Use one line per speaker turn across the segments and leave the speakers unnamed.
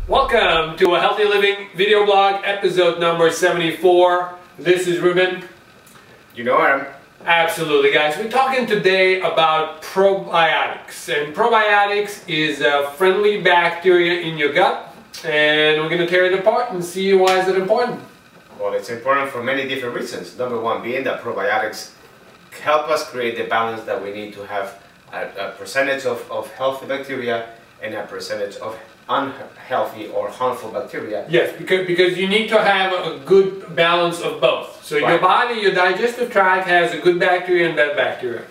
Welcome to a Healthy Living video blog, episode number 74. This is Ruben.
You know Aram.
Absolutely, guys. We're talking today about probiotics. And probiotics is a friendly bacteria in your gut. And we're going to tear it apart and see why is it important.
Well, it's important for many different reasons. Number one being that probiotics help us create the balance that we need to have a percentage of healthy bacteria and a percentage of unhealthy or harmful bacteria.
Yes, because you need to have a good balance of both. So
right.
Your body, your digestive tract has a good bacteria and bad bacteria.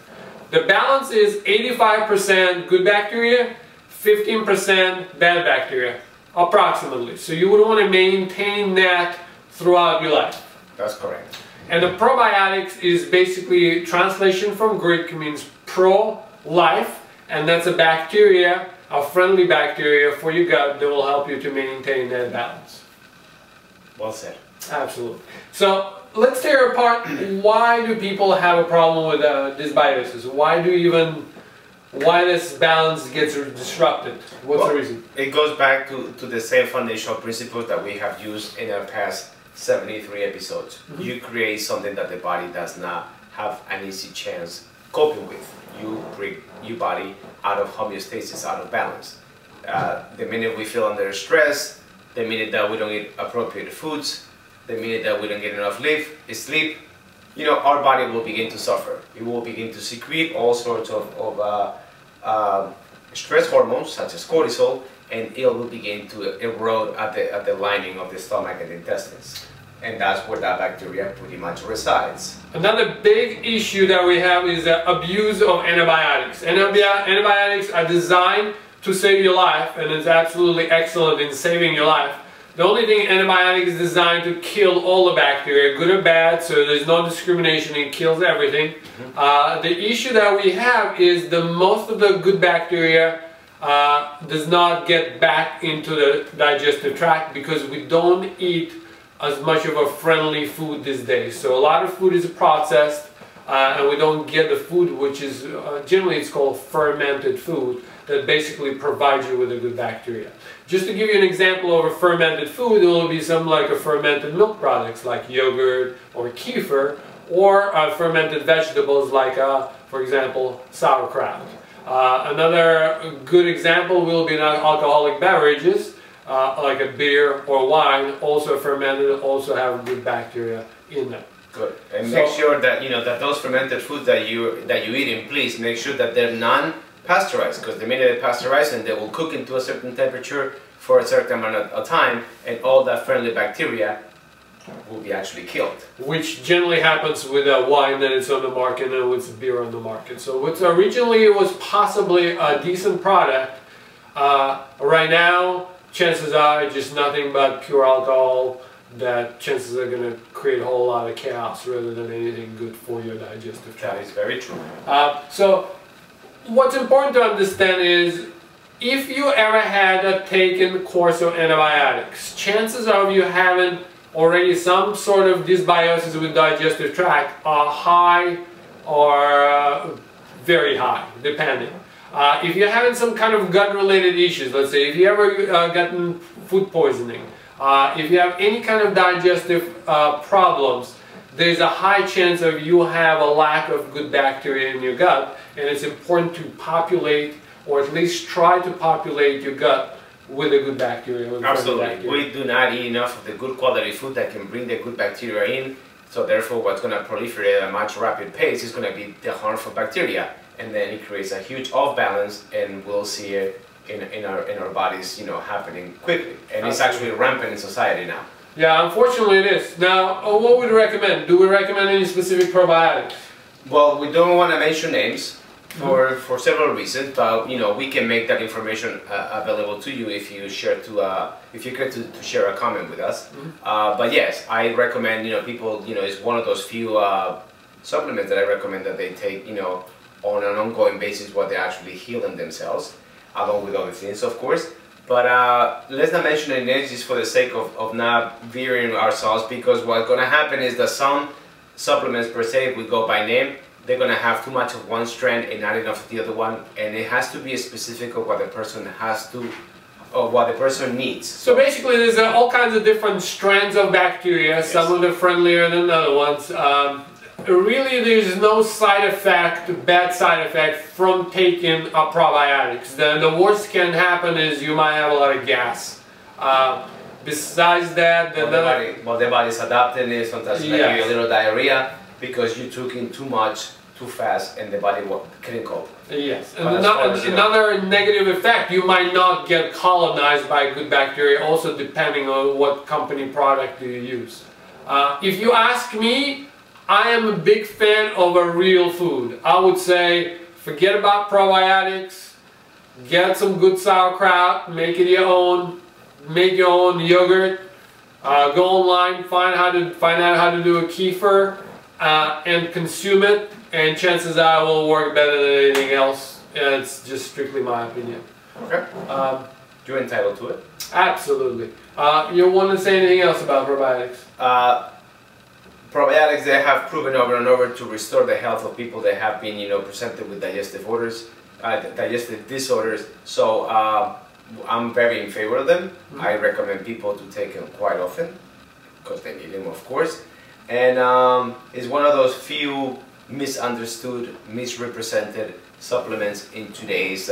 The balance is 85% good bacteria, 15% bad bacteria, approximately. So you would want to maintain that throughout your life.
That's correct.
And the probiotics is basically translation from Greek, means pro, life, and that's a bacteria, a friendly bacteria for your gut that will help you to maintain that balance.
Well said.
Absolutely. So let's tear apart, why do people have a problem with dysbiosis? Why this balance gets disrupted? What's the reason?
It goes back to the same foundational principles that we have used in our past 73 episodes. Mm-hmm. You create something that the body does not have an easy chance coping with. You bring your body out of homeostasis, out of balance. The minute we feel under stress, the minute that we don't eat appropriate foods, the minute that we don't get enough sleep, you know, our body will begin to suffer. It will begin to secrete all sorts of stress hormones, such as cortisol, and it will begin to erode at the lining of the stomach and the intestines. And that's where that bacteria pretty much resides.
Another big issue that we have is the abuse of antibiotics. Antibiotics are designed to save your life, and it's absolutely excellent in saving your life. The only thing antibiotics is designed to kill all the bacteria, good or bad, so there's no discrimination, it kills everything. Mm-hmm. The issue that we have is most of the good bacteria does not get back into the digestive tract because we don't eat as much of a friendly food these days. So a lot of food is processed and we don't get the food which is, generally it's called fermented food, that basically provides you with a good bacteria. Just to give you an example of a fermented food, it will be something like a fermented milk products like yogurt or kefir, or fermented vegetables like, for example, sauerkraut. Another good example will be alcoholic beverages, like a beer or wine, also fermented, also have good bacteria in them.
Good. And make sure that that those fermented foods that you eat in, please make sure that they're non-pasteurized, because the minute they pasteurize them, they will cook into a certain temperature for a certain amount of time, and all that friendly bacteria will be actually killed. Which
generally happens with a wine that is on the market and with beer on the market. So what originally was possibly a decent product, right now chances are just nothing but pure alcohol, that chances are going to create a whole lot of chaos rather than anything good for your digestive tract.
That is very true.
So what's important to understand is, if you ever had taken a course of antibiotics, chances are you haven't already some sort of dysbiosis with digestive tract are high or very high, depending. If you're having some kind of gut-related issues, let's say if you ever gotten food poisoning, if you have any kind of digestive problems, there's a high chance of you have a lack of good bacteria in your gut, and it's important to populate, or at least try to populate your gut with a good bacteria.
Absolutely. We do not eat enough of the good quality food that can bring the good bacteria in, so therefore what's going to proliferate at a much rapid pace is going to be the harmful bacteria. And then it creates a huge off balance, and we'll see it in our bodies, happening quickly. And it's actually rampant in society now.
Yeah, unfortunately it is. Now, what would you recommend? Do we recommend any specific probiotics?
Well, we don't want to mention names for several reasons, but we can make that information available to you if you share if you care to share a comment with us. But yes, I recommend people it's one of those few supplements that I recommend that they take on an ongoing basis while they're actually healing themselves, along with other things, of course. But let's not mention any names just for the sake of not veering ourselves, because what's going to happen is that some supplements per se, if we go by name, they're going to have too much of one strand and not enough of the other one, and it has to be specific of what the person has to what the person needs.
So basically there's all kinds of different strands of bacteria, yes. Some of them friendlier than other ones. Really there's no side effect, bad side effect from taking probiotics. The worst can happen is you might have a lot of gas. Besides that,
the body's adapting it, sometimes
yes.
maybe a little diarrhea because you took in too much too fast and the body couldn't cope.
Yes, and another negative effect, you might not get colonized by good bacteria, also depending on what company product you use. If you ask me, I am a big fan of a real food. I would say forget about probiotics, get some good sauerkraut, make it your own, make your own yogurt, go online, find out how to do a kefir, and consume it, and chances are it will work better than anything else. It's just strictly my opinion.
Okay. You're entitled to it.
Absolutely. You want to say anything else about probiotics?
Probiotics, they have proven over and over to restore the health of people that have been, presented with digestive disorders. So I'm very in favor of them. Mm-hmm. I recommend people to take them quite often because they need them, of course. And it's one of those few misunderstood, misrepresented supplements in today's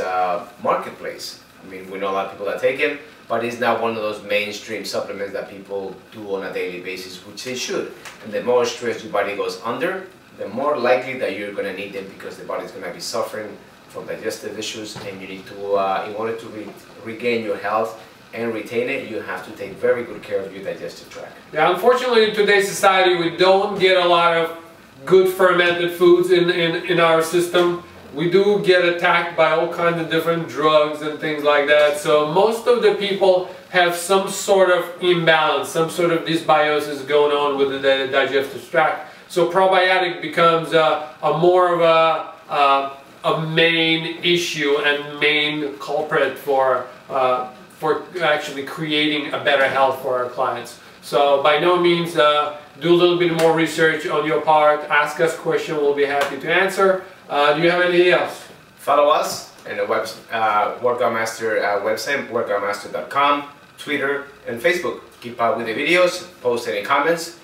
marketplace. I mean, we know a lot of people that take them, but it's not one of those mainstream supplements that people do on a daily basis, which they should. And the more stress your body goes under, the more likely that you're going to need them because the body's going to be suffering from digestive issues, and you need to, in order to regain your health and retain it, you have to take very good care of your digestive tract.
Yeah, unfortunately in today's society we don't get a lot of good fermented foods in our system. We do get attacked by all kinds of different drugs and things like that. So most of the people have some sort of imbalance, some sort of dysbiosis going on with the digestive tract. So probiotic becomes more of a main issue and main culprit for actually creating a better health for our clients. So by no means do a little bit more research on your part, ask us questions, we'll be happy to answer. Do you have anything else?
Follow us in the Workout Master website, workoutmaster.com, Twitter and Facebook. Keep up with the videos, post any comments,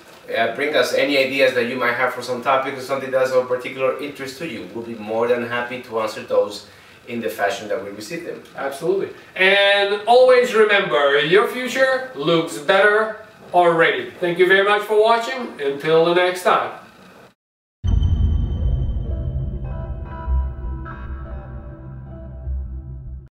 bring us any ideas that you might have for some topic or something that's of particular interest to you. We'll be more than happy to answer those in the fashion that we receive them.
Absolutely. And always remember, your future looks better already. Thank you very much for watching. Until the next time.